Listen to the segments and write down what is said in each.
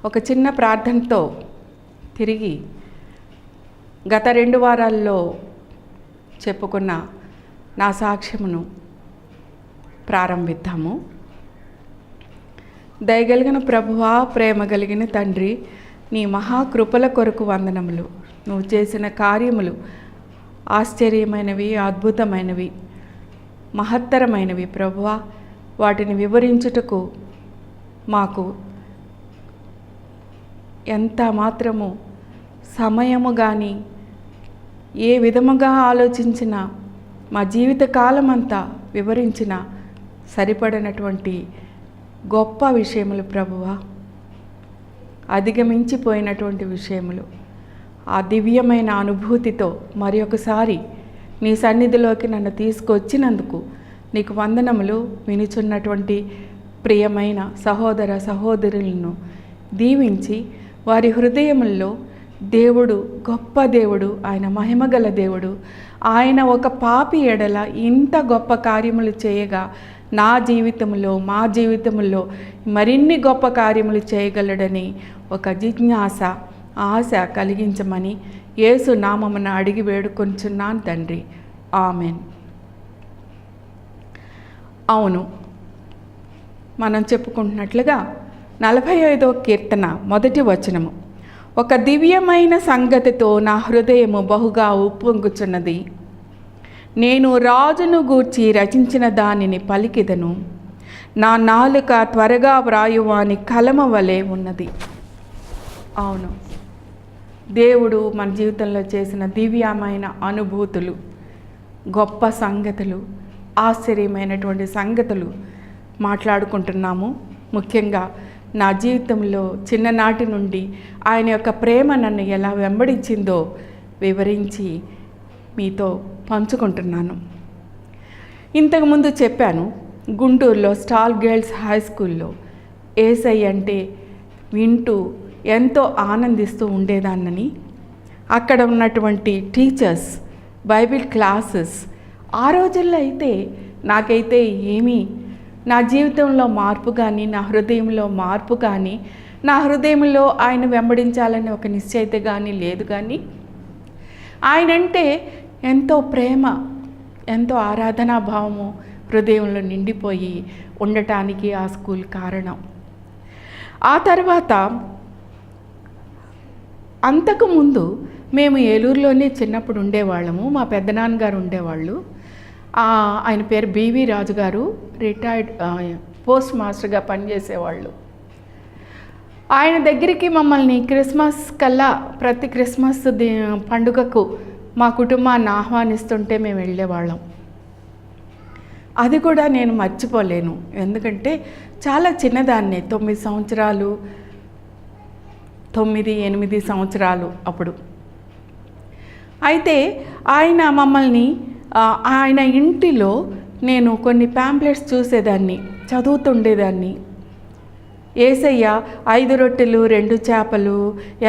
ఒక చిన్న ప్రార్థనతో తిరిగి గత 2 వారాల్లో చెప్పుకున్న నా సాక్ష్యమును ప్రారంభిద్దాము. దయగలిగిన ప్రభువా, ప్రేమ కలిగిన తండ్రి, నీ మహాకృపల కొరకు వందనములు. నువ్వు చేసిన కార్యములు ఆశ్చర్యమైనవి, అద్భుతమైనవి, మహత్తరమైనవి ప్రభువా. వాటిని వివరించుటకు మాకు ఎంత మాత్రము సమయము కానీ, ఏ విధముగా ఆలోచించినా, మా జీవిత కాలం అంతా వివరించిన సరిపడినటువంటి గొప్ప విషయములు ప్రభువా, అధిగమించిపోయినటువంటి విషయములు. ఆ దివ్యమైన అనుభూతితో మరి ఒకసారి నీ సన్నిధిలోకి నన్ను తీసుకొచ్చినందుకు నీకు వందనములు. వినుచున్నటువంటి ప్రియమైన సహోదర సహోదరులను దీవించి వారి హృదయముల్లో దేవుడు గొప్ప దేవుడు, ఆయన మహిమగల దేవుడు, ఆయన ఒక పాపి ఎడల ఇంత గొప్ప కార్యములు చేయగా నా జీవితంలో, మా జీవితంలో మరిన్ని గొప్ప కార్యములు చేయగలడని ఒక జిజ్ఞాస, ఆశ కలిగించమని యేసు నామమున అడిగి వేడుకొంచున్నాను తండ్రి. ఆమెన్. అవును, మనం చెప్పుకుంటున్నట్లుగా 45వ కీర్తన 1వ వచనము, ఒక దివ్యమైన సంగతితో నా హృదయము బహుగా ఉప్పొంగుచున్నది. నేను రాజును గూర్చి రచించిన దానిని పలికిదను, నా నాలుక త్వరగా వ్రాయువాని కలమ వలె ఉన్నది. అవును, దేవుడు మన జీవితంలో చేసిన దివ్యమైన అనుభూతులు, గొప్ప సంగతులు, ఆశ్చర్యమైనటువంటి సంగతులు మాట్లాడుకుంటున్నాము. ముఖ్యంగా నా జీవితంలో చిన్ననాటి నుండి ఆయన యొక్క ప్రేమ నన్ను ఎలా వెంబడించిందో వివరించి మీతో పంచుకుంటున్నాను. ఇంతకుముందు చెప్పాను, గుంటూరులో స్టార్ గర్ల్స్ హై స్కూల్లో యేసయ్య అంటే వింటూ ఎంతో ఆనందిస్తూ ఉండేదాన్నని. అక్కడ ఉన్నటువంటి టీచర్స్, బైబిల్ క్లాసెస్, ఆ రోజుల్లో అయితే నాకైతే ఏమీ నా జీవితంలో మార్పు కానీ, నా హృదయంలో మార్పు కానీ, నా హృదయంలో ఆయన వెంబడించాలని ఒక నిశ్చయిత కానీ లేదు. కానీ ఆయనంటే ఎంతో ప్రేమ, ఎంతో ఆరాధనా భావము హృదయంలో నిండిపోయి ఉండటానికి ఆ స్కూల్ కారణం. ఆ తర్వాత అంతకుముందు మేము ఏలూరులోనే చిన్నప్పుడు ఉండేవాళ్ళము. మా పెద్దనాన్నగారు ఉండేవాళ్ళు. ఆయన పేరు బివి రాజు గారు, రిటైర్డ్ పోస్ట్ మాస్టర్గా పనిచేసేవాళ్ళు. ఆయన దగ్గరికి మమ్మల్ని క్రిస్మస్ కల్లా, ప్రతి క్రిస్మస్ పండుగకు మా కుటుంబాన్ని ఆహ్వానిస్తుంటే మేము వెళ్ళేవాళ్ళం. అది కూడా నేను మర్చిపోలేను. ఎందుకంటే చాలా చిన్నదాన్నే, 9 సంవత్సరాలు, 9-8 సంవత్సరాలు అప్పుడు. అయితే ఆయన మమ్మల్ని, ఆయన ఇంటిలో నేను కొన్ని ప్యాంప్లెట్స్ చూసేదాన్ని, చదువుతుండేదాన్ని. యేసయ్య 5 రొట్టెలు 2 చేపలు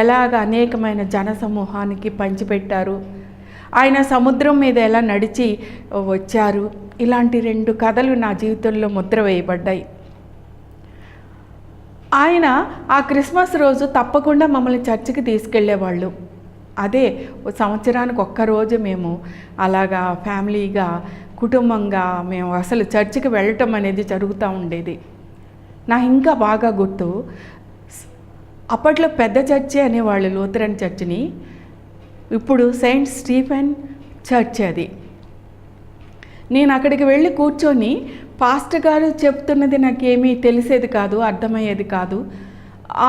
ఎలాగ అనేకమైన జన సమూహానికి పంచిపెట్టారు, ఆయన సముద్రం మీద ఎలా నడిచి వచ్చారు, ఇలాంటి 2 కథలు నా జీవితంలో ముద్ర వేయబడ్డాయి. ఆయన ఆ క్రిస్మస్ రోజు తప్పకుండా మమ్మల్ని చర్చికి తీసుకెళ్ళేవాళ్ళు. అదే సంవత్సరానికి ఒక్కరోజు మేము అలాగా ఫ్యామిలీగా, కుటుంబంగా మేము అసలు చర్చికి వెళ్ళటం అనేది జరుగుతూ ఉండేది. నాకు ఇంకా బాగా గుర్తు, అప్పట్లో పెద్ద చర్చి అనేవాళ్ళు లూథరన్ చర్చిని, ఇప్పుడు సెయింట్ స్టీఫెన్ చర్చ్ అది. నేను అక్కడికి వెళ్ళి కూర్చొని పాస్టర్ గారు చెప్తున్నది నాకేమీ తెలిసేది కాదు, అర్థమయ్యేది కాదు.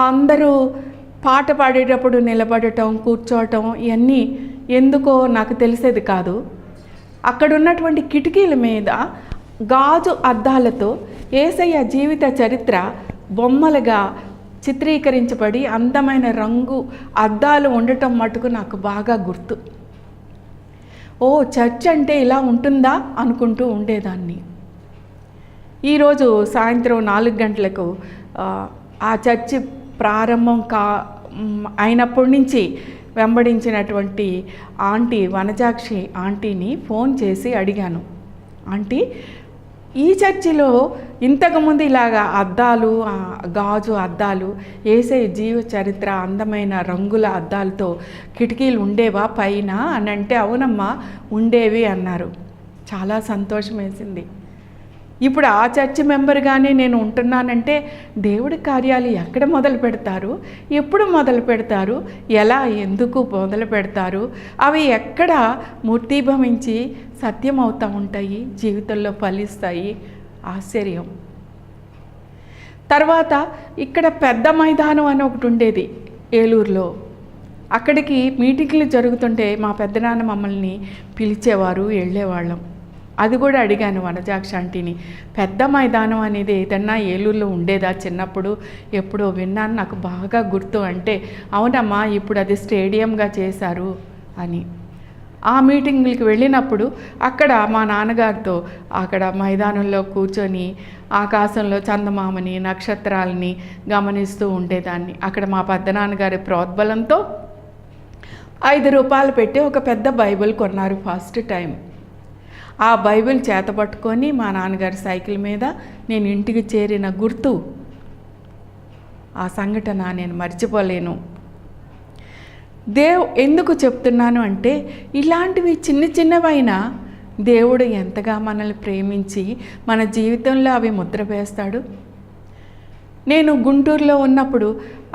అందరూ పాట పాడేటప్పుడు నిలబడటం, కూర్చోవటం ఇవన్నీ ఎందుకో నాకు తెలిసేది కాదు. అక్కడ ఉన్నటువంటి కిటికీల మీద గాజు అద్దాలతో యేసయ్య జీవిత చరిత్ర బొమ్మలుగా చిత్రీకరించబడి అందమైన రంగు అద్దాలు ఉండటం మటుకు నాకు బాగా గుర్తు. ఓ, చర్చ్ అంటే ఇలా ఉంటుందా అనుకుంటూ ఉండేదాన్ని. ఈరోజు సాయంత్రం 4 గంటలకు ఆ చర్చి ప్రారంభం అయినప్పటి నుంచి వెంబడించినటువంటి ఆంటీ, వనజాక్షి ఆంటీని ఫోన్ చేసి అడిగాను, ఆంటీ ఈ చర్చిలో ఇంతకుముందు ఇలాగా అద్దాలు, గాజు అద్దాలు, యేసయ్య జీవ చరిత్ర అందమైన రంగుల అద్దాలతో కిటికీలు ఉండేవా పైన అని అంటే, అవునమ్మా ఉండేవి అన్నారు. చాలా సంతోషం వేసింది. ఇప్పుడు ఆ చర్చి మెంబర్గానే నేను ఉంటున్నానంటే దేవుడి కార్యాలు ఎక్కడ మొదలు పెడతారు, ఎప్పుడు మొదలు పెడతారు, ఎలా ఎందుకు మొదలు పెడతారు, అవి ఎక్కడ మూర్తీభవించి సత్యం అవుతూ ఉంటాయి, జీవితంలో ఫలిస్తాయి. ఆశ్చర్యం. తర్వాత ఇక్కడ పెద్ద మైదానం అని ఒకటి ఉండేది ఏలూరులో. అక్కడికి మీటింగ్లు జరుగుతుంటే మా పెద్దనాన్న మమ్మల్ని పిలిచేవారు, వెళ్ళేవాళ్ళం. అది కూడా అడిగాను వనజాక్ష ఆంటీని, పెద్ద మైదానం అనేది ఏదన్నా ఏలూరులో ఉండేదా చిన్నప్పుడు, ఎప్పుడో విన్నాను, నాకు బాగా గుర్తు అంటే, అవునమ్మా ఇప్పుడు అది స్టేడియంగా చేశారు అని. ఆ మీటింగ్లకి వెళ్ళినప్పుడు అక్కడ మా నాన్నగారితో అక్కడ మైదానంలో కూర్చొని ఆకాశంలో చందమామని, నక్షత్రాలని గమనిస్తూ ఉండేదాన్ని. అక్కడ మా పెద్దనాన్నగారి ప్రోద్బలంతో 5 రూపాయలు పెట్టి ఒక పెద్ద బైబిల్ కొన్నారు ఫస్ట్ టైం. ఆ బైబిల్ చేత పట్టుకొని మా నాన్నగారి సైకిల్ మీద నేను ఇంటికి చేరిన గుర్తు, ఆ సంఘటన నేను మర్చిపోలేను. ఎందుకు చెప్తున్నాను అంటే, ఇలాంటివి చిన్న చిన్నవైనా దేవుడు ఎంతగా మనల్ని ప్రేమించి మన జీవితంలో అవి ముద్ర వేస్తాడు. నేను గుంటూరులో ఉన్నప్పుడు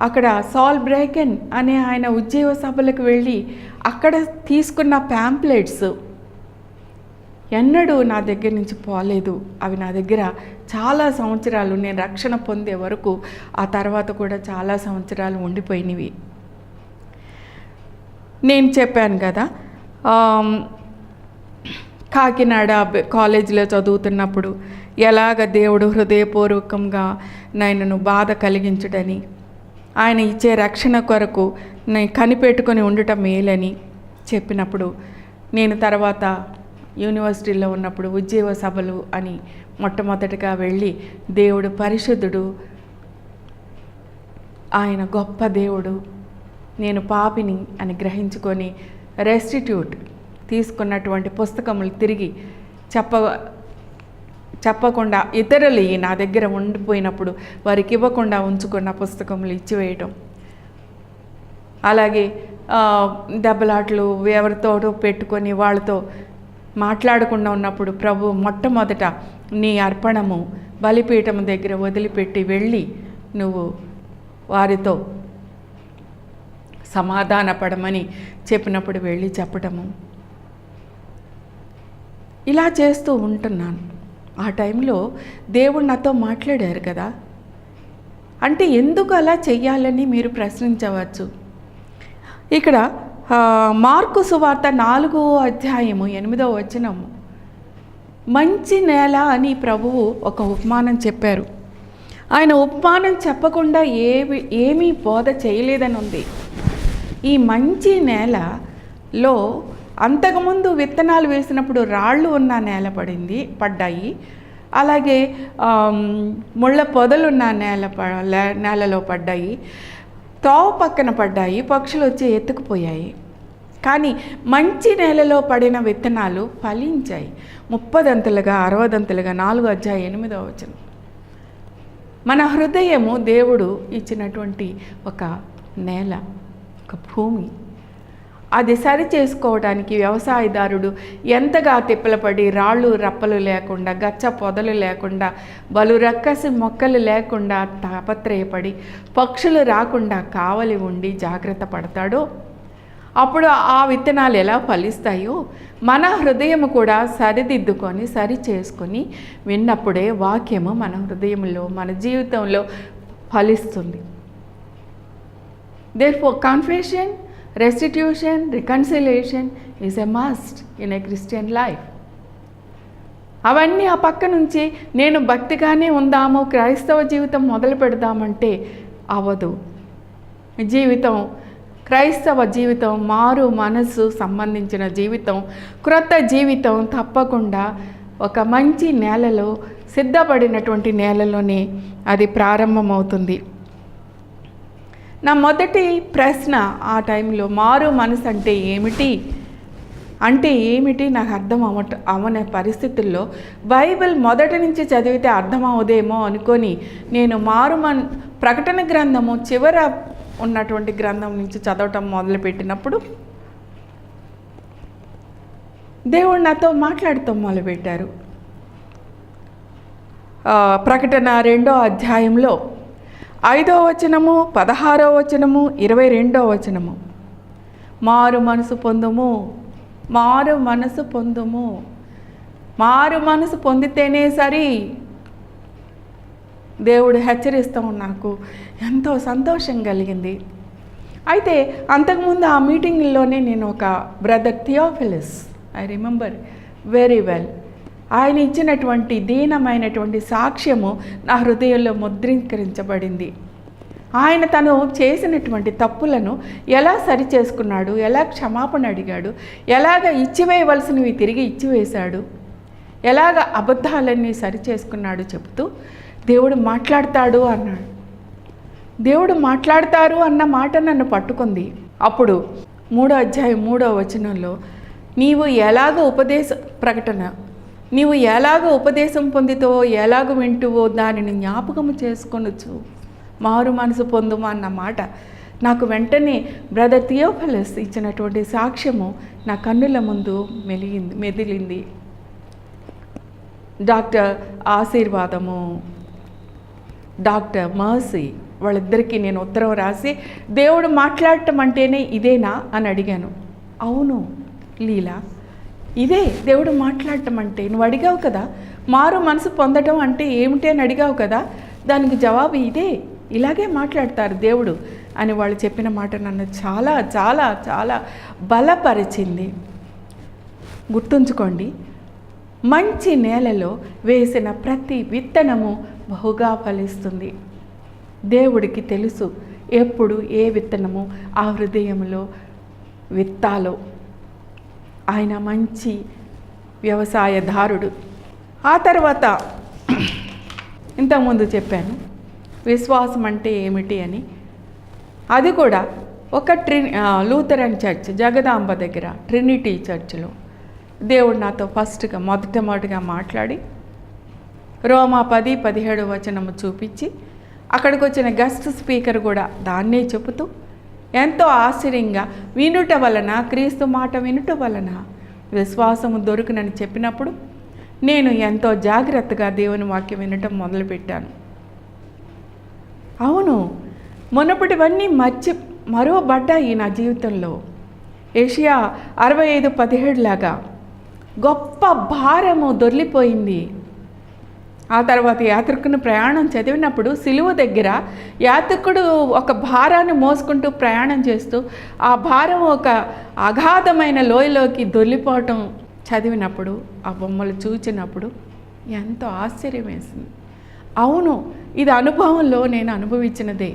అక్కడ సాల్ బ్రేకెన్ అనే ఆయన ఉద్యోగ సభలకు వెళ్ళి అక్కడ తీసుకున్న ప్యాంప్లెట్స్ ఎన్నడూ నా దగ్గర నుంచి పోలేదు. అవి నా దగ్గర చాలా సంవత్సరాలు, నేను రక్షణ పొందే వరకు, ఆ తర్వాత కూడా చాలా సంవత్సరాలు ఉండిపోయినవి. నేను చెప్పాను కదా, కాకినాడ కాలేజీలో చదువుతున్నప్పుడు ఎలాగ దేవుడు హృదయపూర్వకంగా నన్ను బాధ కలిగించుడని, ఆయన ఇచ్చే రక్షణ కొరకు నేను కనిపెట్టుకొని ఉండటం మేలని చెప్పినప్పుడు, నేను తర్వాత యూనివర్సిటీలో ఉన్నప్పుడు ఉద్యోగ సభలు అని మొట్టమొదటిగా వెళ్ళి, దేవుడు పరిశుద్ధుడు, ఆయన గొప్ప దేవుడు, నేను పాపిని అని గ్రహించుకొని రెస్టిట్యూట్ తీసుకున్నటువంటి పుస్తకములు తిరిగి చెప్పకుండా ఇతరులు నా దగ్గర ఉండిపోయినప్పుడు వారికి ఇవ్వకుండా ఉంచుకున్న పుస్తకములు ఇచ్చివేయటం, అలాగే దెబ్బలాట్లు ఎవరితోటో పెట్టుకొని వాళ్ళతో మాట్లాడకుండా ఉన్నప్పుడు ప్రభు మొట్టమొదట నీ అర్పణము బలిపీఠము దగ్గర వదిలిపెట్టి వెళ్ళి నువ్వు వారితో సమాధానపడమని చెప్పినప్పుడు వెళ్ళి చెప్పటము, ఇలా చేస్తూ ఉంటున్నాను. ఆ టైంలో దేవుడు నాతో మాట్లాడారు కదా. అంటే ఎందుకు అలా చెయ్యాలని మీరు ప్రశ్నించవచ్చు. ఇక్కడ మార్కు సువార్త 4వ అధ్యాయము 8వ వచనము, మంచి నేల అని ప్రభువు ఒక ఉపమానం చెప్పారు. ఆయన ఉపమానం చెప్పకుండా ఏమీ బోధ చేయలేదని ఉంది. ఈ మంచి నేలలో అంతకుముందు విత్తనాలు వేసినప్పుడు రాళ్ళు ఉన్న పడ్డాయి. అలాగే ముళ్ళ పొదలున్న నేలలో పడ్డాయి, త్రోవ పక్కన పడ్డాయి, పక్షులు వచ్చి ఎత్తుకుపోయాయి. కానీ మంచి నేలలో పడిన విత్తనాలు ఫలించాయి, 30 దంతలుగా 60 దంతలుగా. 4వ అధ్యాయం 8వ వచనం. మన హృదయము దేవుడు ఇచ్చినటువంటి ఒక నేల, ఒక భూమి. అది సరి చేసుకోవడానికి వ్యవసాయదారుడు ఎంతగా తిప్పలపడి, రాళ్ళు రప్పలు లేకుండా, గచ్చ పొదలు లేకుండా, బలు రక్కసి మొక్కలు లేకుండా తాపత్రయపడి, పక్షులు రాకుండా కావలి ఉండి జాగ్రత్త పడతాడో, అప్పుడు ఆ విత్తనాలు ఎలా ఫలిస్తాయో మన హృదయము కూడా సరిదిద్దుకొని సరి చేసుకొని విన్నప్పుడే వాక్యము మన హృదయంలో, మన జీవితంలో ఫలిస్తుంది. Therefore, confession, restitution, reconciliation is a must in a Christian life. అవన్నీ ఆ పక్క నుంచి నేను భక్తిగానే ఉందాము, క్రైస్తవ జీవితం మొదలు పెడదామంటే అవ్వదు. జీవితం, క్రైస్తవ జీవితం, మారు మనసు సంబంధించిన జీవితం, క్రొత్త జీవితం తప్పకుండా ఒక మంచి నేలలో, సిద్ధపడినటువంటి నేలలోనే అది ప్రారంభమవుతుంది. నా మొదటి ప్రశ్న ఆ టైంలో, మారు మనసు అంటే ఏమిటి అంటే ఏమిటి నాకు అర్థం అవనే పరిస్థితుల్లో బైబిల్ మొదటి నుంచి చదివితే అర్థం అవదేమో అనుకొని నేను ప్రకటన గ్రంథము చివర ఉన్నటువంటి గ్రంథం నుంచి చదవటం మొదలుపెట్టినప్పుడు దేవుడు నాతో మాట్లాడుతూ మొదలుపెట్టారు. ప్రకటన 2వ అధ్యాయంలో 5వ వచనము, 16వ వచనము, 22వ వచనము, మారు మనసు పొందుము, మారు మనసు పొందుము, మారు మనసు పొందితేనే సరి. దేవుడు హెచ్చరిస్తాం. నాకు ఎంతో సంతోషం కలిగింది. అయితే అంతకుముందు ఆ మీటింగ్లోనే నేను ఒక brother Theophilus, I remember very well, ఆయన ఇచ్చినటువంటి దీనమైనటువంటి సాక్ష్యము నా హృదయంలో ముద్రీకరించబడింది. ఆయన తను చేసినటువంటి తప్పులను ఎలా సరిచేసుకున్నాడు, ఎలా క్షమాపణ అడిగాడు, ఎలాగ ఇచ్చివేయవలసినవి తిరిగి ఇచ్చివేశాడు, ఎలాగ అబద్ధాలన్నీ సరిచేసుకున్నాడు చెప్తూ దేవుడు మాట్లాడతాడు అన్నాడు. దేవుడు మాట్లాడతారు అన్న మాట నన్ను పట్టుకుంది. అప్పుడు 3వ అధ్యాయం 3వ వచనంలో నీవు ఎలాగ నీవు ఎలాగ ఉపదేశం పొందితో ఎలాగ వింటువో దానిని జ్ఞాపకము చేసుకొనొచ్చు, మారు మనసు పొందుమా అన్న మాట నాకు వెంటనే బ్రదర్ థియోఫిలస్ ఇచ్చినటువంటి సాక్ష్యము నా కన్నుల ముందు మెదిలింది. డాక్టర్ ఆశీర్వాదము, డాక్టర్ మర్సీ, వాళ్ళిద్దరికీ నేను ఉత్తరం రాసి దేవుడు మాట్లాడటం అంటేనే ఇదేనా అని అడిగాను. అవును లీలా, ఇదే దేవుడు మాట్లాడటం అంటే. నువ్వు అడిగావు కదా మారు మనసు పొందటం అంటే ఏమిటి అని అడిగావు కదా, దానికి జవాబు ఇదే, ఇలాగే మాట్లాడతారు దేవుడు అని వాళ్ళు చెప్పిన మాట నన్ను చాలా చాలా చాలా బలపరిచింది. గుర్తుంచుకోండి, మంచి నేలలో వేసిన ప్రతి విత్తనము బహుగా ఫలిస్తుంది. దేవుడికి తెలుసు ఎప్పుడు ఏ విత్తనము ఆ హృదయంలో విత్తాలో. ఆయన మంచి వ్యవసాయదారుడు. ఆ తర్వాత ఇంతకుముందు చెప్పాను విశ్వాసం అంటే ఏమిటి అని. అది కూడా ఒక లూథరన్ చర్చ్ జగదాంబ దగ్గర ట్రినిటీ చర్చ్లో దేవుడు నాతో మొదటగా మాట్లాడి రోమా 10:17 వచనము చూపించి అక్కడికి వచ్చిన గెస్ట్ స్పీకర్ కూడా దాన్నే చెబుతూ ఎంతో ఆశ్చర్యంగా వినుట వలన, క్రీస్తు మాట వినుట వలన విశ్వాసము దొరుకునని చెప్పినప్పుడు నేను ఎంతో జాగ్రత్తగా దేవుని వాక్యం వినటం మొదలుపెట్టాను. అవును, మునుపటివన్నీ మరోబడ్డాయి నా జీవితంలో. ఏషియా 65:17 లాగా గొప్ప భారము దొర్లిపోయింది. ఆ తర్వాత యాత్రికుని ప్రయాణం చదివినప్పుడు సిలువ దగ్గర యాత్రికుడు ఒక భారాన్ని మోసుకుంటూ ప్రయాణం చేస్తూ ఆ భారం ఒక అగాధమైన లోయలోకి దొర్లిపోవటం చదివినప్పుడు, ఆ బొమ్మలు చూచినప్పుడు ఎంతో ఆశ్చర్యం వేసింది. అవును, ఇది అనుభవంలో నేను అనుభవించినదే.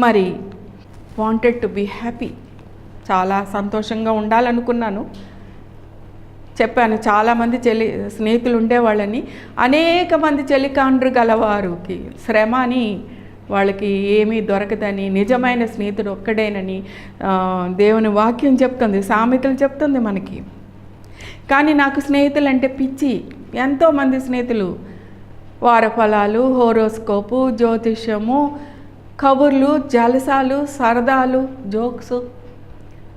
మరి వాంటెడ్ టు బీ హ్యాపీ, చాలా సంతోషంగా ఉండాలనుకున్నాను. చెప్పాను, చాలామంది స్నేహితులు ఉండేవాళ్ళని. అనేక మంది చెలికాండ్రు గలవారికి శ్రమ అని, వాళ్ళకి ఏమీ దొరకదని, నిజమైన స్నేహితుడు ఒక్కడేనని దేవుని వాక్యం చెప్తుంది, సామెతలు చెప్తుంది మనకి. కానీ నాకు స్నేహితులు అంటే పిచ్చి. ఎంతోమంది స్నేహితులు, వారఫలాలు, హోరోస్కోపు, జ్యోతిష్యము, కబుర్లు, జలసాలు, సరదాలు, జోక్స్,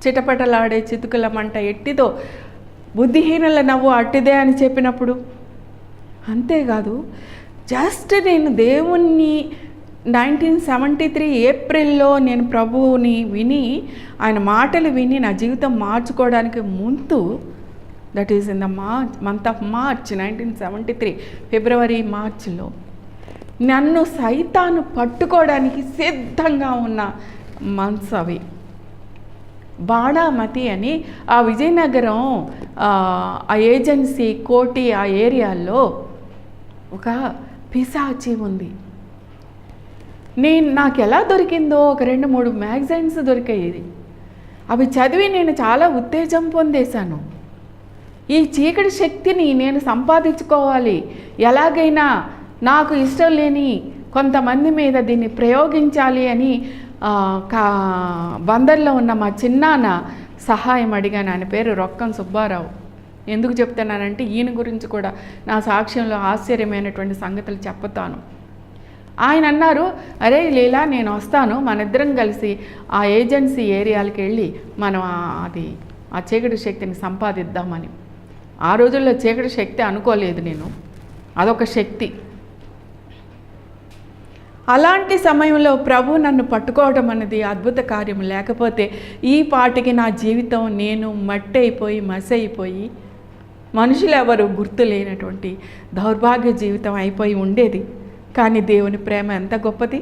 చిటపటలాడే చితుకుల మంట ఎట్టిదో, బుద్ధిహీనుల నవ్వు అట్టిదే అని చెప్పినప్పుడు. అంతేకాదు, జస్ట్ నేను దేవుణ్ణి 1973 ఏప్రిల్లో నేను ప్రభువుని విని, ఆయన మాటలు విని నా జీవితం మార్చుకోవడానికి ముందు, that is in the month of March 1973 ఫిబ్రవరి మార్చిలో నన్ను సైతాను పట్టుకోవడానికి సిద్ధంగా ఉన్న మంత్స్ అవి. బాణామతి అని ఆ విజయనగరం ఆ ఏజెన్సీ కోటి ఆ ఏరియాలో ఒక పిశాచి ఉంది. నాకు ఎలా దొరికిందో ఒక 2-3 మ్యాగజైన్స్ దొరికాయి. అవి చదివి నేను చాలా ఉత్తేజం పొందేశాను. ఈ చీకటి శక్తిని నేను సంపాదించుకోవాలి, ఎలాగైనా నాకు ఇష్టం లేని కొంతమంది మీద దీన్ని ప్రయోగించాలి అని బందర్లో ఉన్న మా చిన్నాన్న సహాయం అడిగాను. ఆయన పేరు రొక్కం సుబ్బారావు. ఎందుకు చెప్తున్నానంటే ఈయన గురించి కూడా నా సాక్ష్యంలో ఆశ్చర్యమైనటువంటి సంగతులు చెప్తాను. ఆయన అన్నారు, అరే లీలా నేను వస్తాను, మన ఇద్దరం కలిసి ఆ ఏజెన్సీ ఏరియాలకు వెళ్ళి మనం ఆ చీకటి శక్తిని సంపాదిద్దామని. ఆ రోజుల్లో చీకటి శక్తి అనుకోలేదు నేను, అదొక శక్తి. అలాంటి సమయంలో ప్రభు నన్ను పట్టుకోవడం అన్నది అద్భుత కార్యం. లేకపోతే ఈ పాటికి నా జీవితం నేను మట్టి అయిపోయి మసి అయిపోయి మనుషులు ఎవరు గుర్తు లేనటువంటి దౌర్భాగ్య జీవితం అయిపోయి ఉండేది. కానీ దేవుని ప్రేమ ఎంత గొప్పది.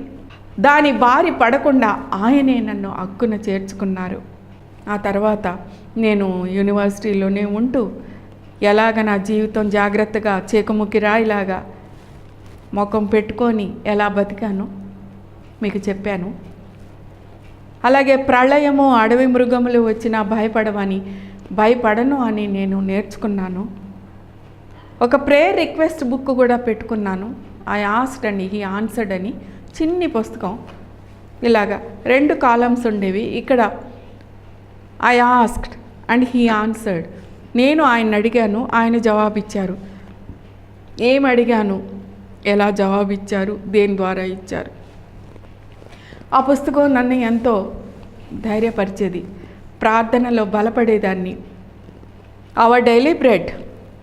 దాని బారి పడకుండా ఆయనే నన్ను హక్కున చేర్చుకున్నారు. ఆ తర్వాత నేను యూనివర్సిటీలోనే ఉంటూ ఎలాగ నా జీవితం జాగ్రత్తగా చేకుముక్కి రాయిలాగా ముఖం పెట్టుకొని ఎలా బతికాను మీకు చెప్పాను. అలాగే ప్రళయము అడవి మృగములు వచ్చినా భయపడను అని నేను నేర్చుకున్నాను. ఒక ప్రేయర్ రిక్వెస్ట్ బుక్ కూడా పెట్టుకున్నాను. I asked and he answered అని చిన్ని పుస్తకం. ఇలాగా 2 కాలమ్స్ ఉండేవి. ఇక్కడ I asked and he answered. నేను ఆయన అడిగాను, ఆయన జవాబిచ్చారు. ఏం అడిగాను, ఎలా జవాబిచ్చారు, దేని ద్వారా ఇచ్చారు. ఆ పుస్తకం నన్ను ఎంతో ధైర్యపరిచేది, ప్రార్థనలో బలపడేదాన్ని. అవర్ డైలీ బ్రెడ్,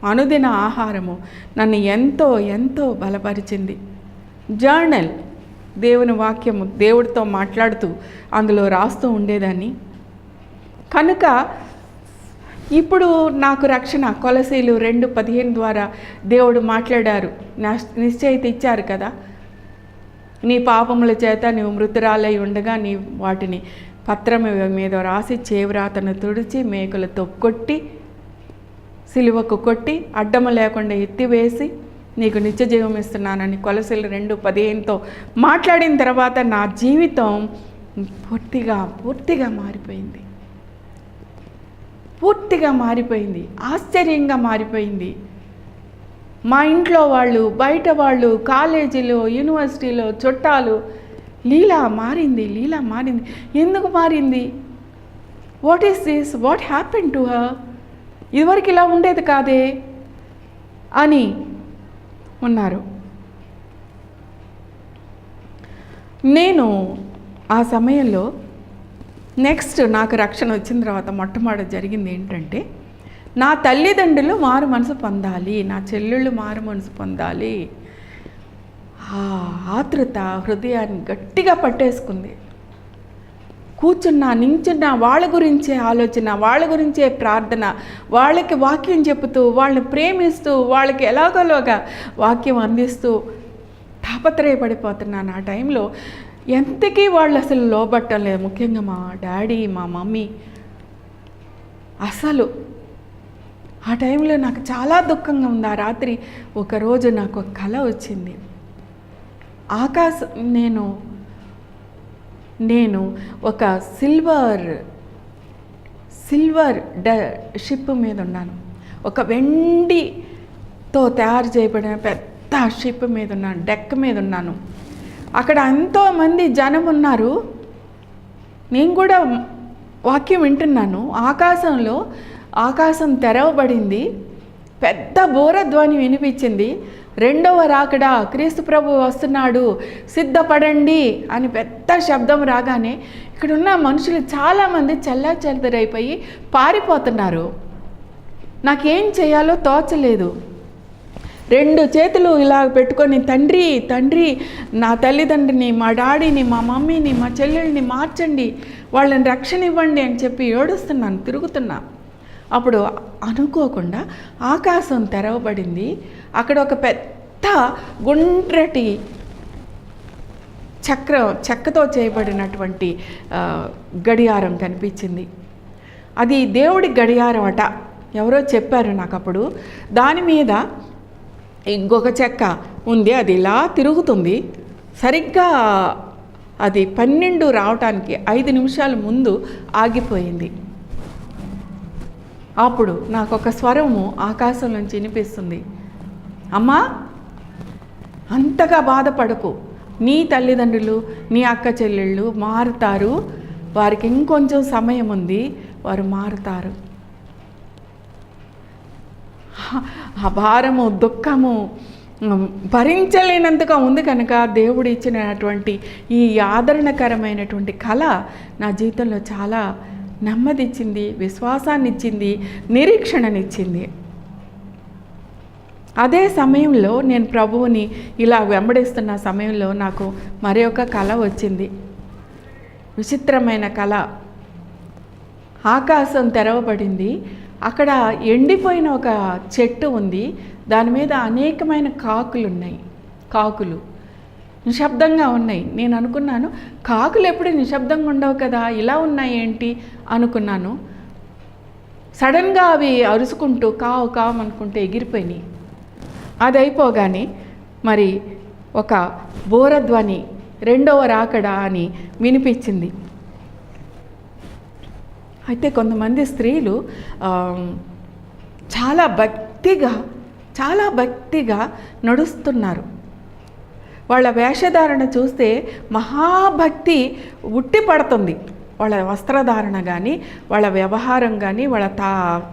అనుదిన ఆహారము నన్ను ఎంతో ఎంతో బలపరిచింది. జర్నల్, దేవుని వాక్యము దేవుడితో మాట్లాడుతూ అందులో రాస్తూ ఉండేదాన్ని. కనుక ఇప్పుడు నాకు రక్షణ కొలసీలు 2:15 ద్వారా దేవుడు మాట్లాడారు, నిశ్చయిత ఇచ్చారు కదా. నీ పాపముల చేత నీవు మృతురాలై ఉండగా నీ వాటిని పత్రము మీద రాసి చేవ్రాతను తుడిచి మేకులతో కొట్టి సిలువకు కొట్టి అడ్డము లేకుండా ఎత్తివేసి నీకు నిత్య జీవం ఇస్తున్నానని కొలసీలు 2:15తో మాట్లాడిన తర్వాత నా జీవితం పూర్తిగా మారిపోయింది. పూర్తిగా మారిపోయింది, ఆశ్చర్యంగా మారిపోయింది. మా ఇంట్లో వాళ్ళు, బయట వాళ్ళు, కాలేజీలో, యూనివర్సిటీలో చుట్టాలు, లీలా మారింది. ఎందుకు మారింది? What is this? What happen to her? ఇదివరకు ఇలా ఉండేది కాదే అని ఉన్నారు. నేను ఆ సమయంలో నెక్స్ట్ నాకు రక్షణ వచ్చిన తర్వాత మొట్టమొదటి జరిగింది ఏంటంటే, నా తల్లిదండ్రులు మారు మనసు పొందాలి, నా చెల్లెళ్ళు మారు మనసు పొందాలి. ఆ ఆతృత హృదయాన్ని గట్టిగా పట్టేసుకుంది. కూర్చున్నా నించున్నా వాళ్ళ గురించే ఆలోచన, వాళ్ళ గురించే ప్రార్థన, వాళ్ళకి వాక్యం చెబుతూ, వాళ్ళని ప్రేమిస్తూ, వాళ్ళకి ఎలాగోలాగా వాక్యం అందిస్తూ తాపత్రయపడిపోతున్నాను. ఆ టైంలో ఎంతకీ వాళ్ళు అసలు లోబట్టలేదు. ముఖ్యంగా మా డాడీ, మా మమ్మీ. అసలు ఆ టైంలో నాకు చాలా దుఃఖంగా ఉంది. ఆ రాత్రి ఒకరోజు నాకు ఒక కల వచ్చింది. నేను ఒక సిల్వర్ షిప్ మీద ఉన్నాను. ఒక వెండితో తయారు చేయబడిన పెద్ద షిప్ మీద ఉన్నాను, డెక్ మీద ఉన్నాను. అక్కడ ఎంతోమంది జనం ఉన్నారు. నేను కూడా వాక్యం వింటున్నాను. ఆకాశం తెరవబడింది. పెద్ద బోరధ్వని వినిపించింది. 2వ రాకడ, క్రీస్తు ప్రభు వస్తున్నాడు, సిద్ధపడండి అని పెద్ద శబ్దం రాగానే ఇక్కడున్న మనుషులు చాలామంది చెల్లాచెదరైపోయి పారిపోతున్నారు. నాకేం చేయాలో తోచలేదు. 2 చేతులు ఇలా పెట్టుకొని, తండ్రి నా తల్లిదండ్రిని, మా డాడీని, మా మమ్మీని, మా చెల్లెల్ని మార్చండి, వాళ్ళని రక్షణ ఇవ్వండి అని చెప్పి ఏడుస్తున్నాను, తిరుగుతున్నా. అప్పుడు అనుకోకుండా ఆకాశం తెరవబడింది. అక్కడ ఒక పెద్ద గుండ్రటి చెక్కతో చేయబడినటువంటి గడియారం కనిపించింది. అది దేవుడి గడియారం అట, ఎవరో చెప్పారు నాకు అప్పుడు. దాని మీద ఇంకొక చెక్క ఉంది, అది ఇలా తిరుగుతుంది. సరిగ్గా అది 12 రావటానికి 5 నిమిషాల ముందు ఆగిపోయింది. అప్పుడు నాకు ఒక స్వరము ఆకాశం నుంచి వినిపిస్తుంది, అమ్మా అంతగా బాధపడకు, నీ తల్లిదండ్రులు, నీ అక్క చెల్లెళ్ళు మారుతారు, వారికి ఇంకొంచెం సమయం ఉంది, వారు మారుతారు. ఆ భారము, దుఃఖము భరించలేనంతగా ఉంది కనుక దేవుడు ఇచ్చినటువంటి ఈ ఆదరణకరమైనటువంటి కళ నా జీవితంలో చాలా నెమ్మదిచ్చింది, విశ్వాసాన్ని ఇచ్చింది, నిరీక్షణనిచ్చింది. అదే సమయంలో నేను ప్రభువుని ఇలా వెంబడిస్తున్న సమయంలో నాకు మరి ఒక కళ వచ్చింది. విచిత్రమైన కళ. ఆకాశం తెరవబడింది. అక్కడ ఎండిపోయిన ఒక చెట్టు ఉంది. దాని మీద అనేకమైన కాకులు ఉన్నాయి. కాకులు నిశ్శబ్దంగా ఉన్నాయి. నేను అనుకున్నాను, కాకులు ఎప్పుడు నిశ్శబ్దంగా ఉండవు కదా, ఇలా ఉన్నాయి ఏంటి అనుకున్నాను. సడన్గా అవి అరుచుకుంటూ కావు కావు అనుకుంటూ ఎగిరిపోయినాయి. అది అయిపోగానే మరి ఒక బోరధ్వని, రెండవ రాకడ అని వినిపించింది. అయితే కొంతమంది స్త్రీలు చాలా భక్తిగా నడుస్తున్నారు. వాళ్ళ వేషధారణ చూస్తే మహాభక్తి ఉట్టి పడుతుంది. వాళ్ళ వస్త్రధారణ కానీ, వాళ్ళ వ్యవహారం కానీ, వాళ్ళ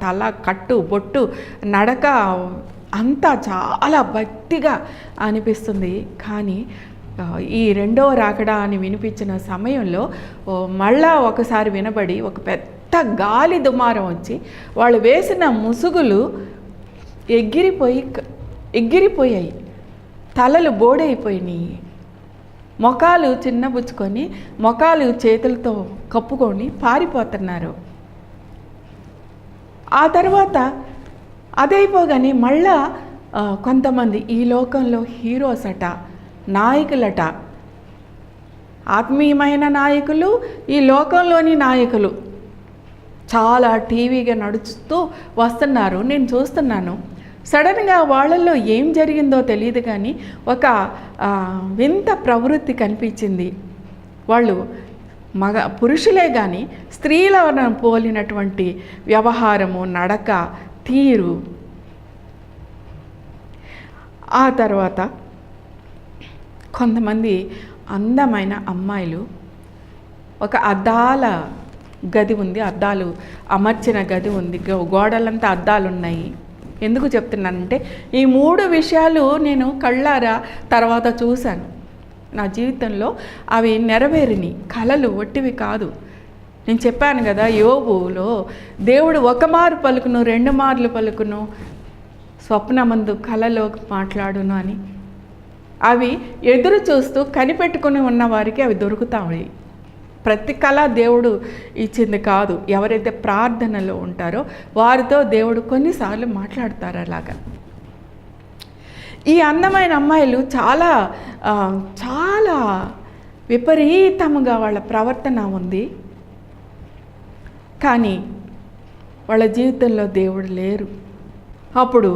తల కట్టు బొట్టు నడక అంతా చాలా భక్తిగా అనిపిస్తుంది. కానీ ఈ రెండవ రాకడా అని వినిపించిన సమయంలో మళ్ళా ఒకసారి వినబడి ఒక పెద్ద గాలి దుమారం వచ్చి వాళ్ళు వేసిన ముసుగులు ఎగిరిపోయాయి. తలలు బోడైపోయినాయి. మొఖాలు చిన్నబుచ్చుకొని, మొఖాలు చేతులతో కప్పుకొని పారిపోతున్నారు. ఆ తర్వాత అదైపోగానే మళ్ళా కొంతమంది ఈ లోకంలో హీరోస్ అట, నాయకులట, ఆత్మీయమైన నాయకులు, ఈ లోకంలోని నాయకులు చాలా టీవీగా నడుస్తూ వస్తున్నారు. నేను చూస్తున్నాను. సడన్గా వాళ్ళల్లో ఏం జరిగిందో తెలియదు కానీ ఒక వింత ప్రవృత్తి కనిపించింది. వాళ్ళు పురుషులే కానీ స్త్రీలను పోలినటువంటి వ్యవహారము, నడక, తీరు. ఆ తర్వాత కొంతమంది అందమైన అమ్మాయిలు, ఒక అద్దాల గది ఉంది, అద్దాలు అమర్చిన గది ఉంది, గోడలంతా అద్దాలు ఉన్నాయి. ఎందుకు చెప్తున్నానంటే ఈ 3 విషయాలు నేను కళ్ళారా తర్వాత చూశాను. నా జీవితంలో అవి నెరవేరిని కలలు ఒట్టివి కాదు. నేను చెప్పాను కదా, యోబులో దేవుడు 1 మారు పలుకును, 2 మార్లు పలుకును, స్వప్నమందు కలలో మాట్లాడును అని. అవి ఎదురు చూస్తూ కనిపెట్టుకుని ఉన్న వారికి అవి దొరుకుతాయి. ప్రతి కళ దేవుడు ఇచ్చింది కాదు. ఎవరైతే ప్రార్థనలో ఉంటారో వారితో దేవుడు కొన్నిసార్లు మాట్లాడతారు. అలాగా ఈ అందమైన అమ్మాయిలు చాలా చాలా విపరీతముగా వాళ్ళ ప్రవర్తన ఉంది. కానీ వాళ్ళ జీవితంలో దేవుడు లేరు. అప్పుడు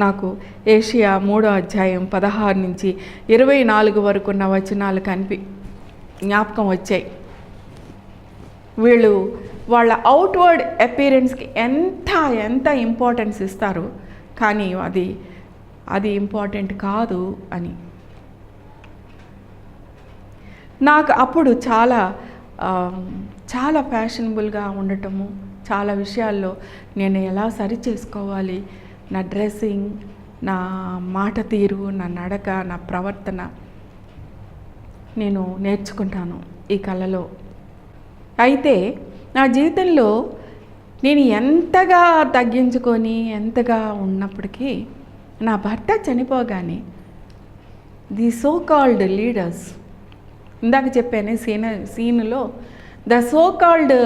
నాకు ఏషియా 3వ అధ్యాయం 16 నుంచి 24 వరకు ఉన్న వచనాలు జ్ఞాపకం వచ్చాయి. వీళ్ళు వాళ్ళ అవుట్వర్డ్ అపీరెన్స్కి ఎంత ఇంపార్టెన్స్ ఇస్తారు, కానీ అది ఇంపార్టెంట్ కాదు అని నాకు అప్పుడు చాలా ఫ్యాషనబుల్గా ఉండటము, చాలా విషయాల్లో నేను ఎలా సరి చేసుకోవాలి, నా డ్రెస్సింగ్, నా మాట తీరు, నా నడక, నా ప్రవర్తన నేను నేర్చుకుంటాను ఈ కళలో. అయితే నా జీవితంలో నేను ఎంతగా తగ్గించుకొని ఎంతగా ఉన్నప్పటికీ నా భర్త చనిపోగానే ది సో కాల్డ్ లీడర్స్, ఇందాక చెప్పాను సీనులో, the so called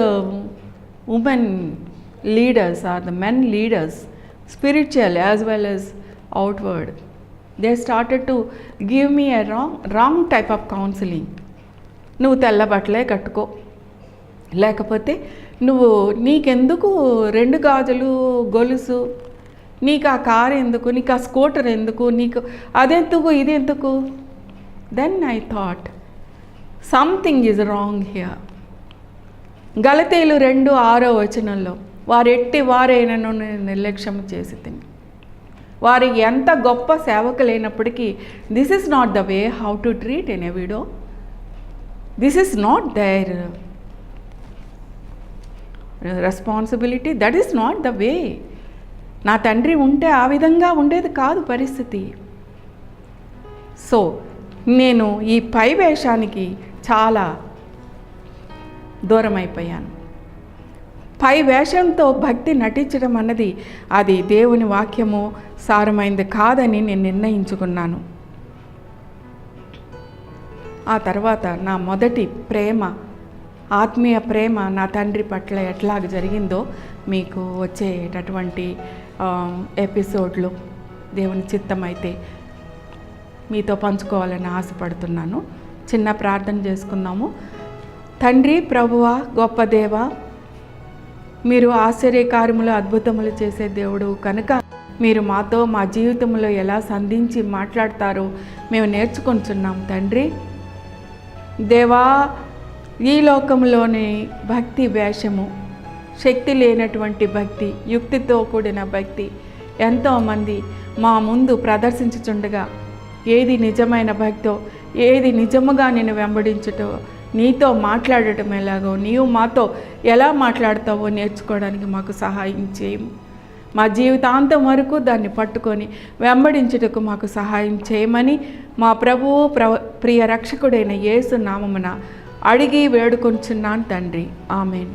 women leaders are the men leaders, spiritual as well as outward, they started to give me a wrong type of counseling. నువ్వు తెల్ల బట్టలే కట్టుకో, లేకపోతే నీకెందుకు 2 గాజులు గొలుసు, నీకు ఆ కారు ఎందుకు, నీకు ఆ స్కూటర్ ఎందుకు, నీకు అదెందుకు ఇదెందుకు. Then I thought something is wrong here. గలతీయులు 2:6 వచనంలో, వారెట్టి వారైనను నిర్లక్ష్యం చేసి తిని, వారి ఎంత గొప్ప సేవకులైనప్పటికీ this is not the way how to treat an a widow, this is not their responsibility. That is not the way. నా తండ్రి ఉంటే ఆ విధంగా ఉండేది కాదు పరిస్థితి. సో నేను ఈ పై వేషానికి చాలా దూరం అయిపోయాను. పై వేషంతో భక్తి నటించడం అన్నది అది దేవుని వాక్యము సారమైంది కాదని నేను నిర్ణయించుకున్నాను. ఆ తర్వాత నా మొదటి ప్రేమ, ఆత్మీయ ప్రేమ నా తండ్రి పట్ల ఎట్లాగ జరిగిందో మీకు వచ్చేటటువంటి ఎపిసోడ్లు దేవుని చిత్తమైతే మీతో పంచుకోవాలని ఆశపడుతున్నాను. చిన్న ప్రార్థన చేసుకుందాము. తండ్రి, ప్రభువా, గొప్ప దేవ, మీరు ఆశ్చర్యకార్యములు అద్భుతములు చేసే దేవుడు కనుక మీరు మాతో మా జీవితంలో ఎలా సంధించి మాట్లాడతారో మేము నేర్చుకుంటున్నాం తండ్రి. దేవా, ఈ లోకంలోని భక్తి వేషము, శక్తి లేనటువంటి భక్తి, యుక్తితో కూడిన భక్తి ఎంతోమంది మా ముందు ప్రదర్శించుచుండగా ఏది నిజమైన భక్తో, ఏది నిజముగా నేను వెంబడించుటో, నీతో మాట్లాడటం ఎలాగో, నీవు మాతో ఎలా మాట్లాడతావో నేర్చుకోవడానికి మాకు సహాయం చేయము. మా జీవితాంతం వరకు దాన్ని పట్టుకొని వెంబడించుటకు మాకు సహాయం చేయమని మా ప్రభువు ప్రియ రక్షకుడైన యేసు నామమున అడిగి వేడుకొంచున్నాను తండ్రి. ఆమెన్.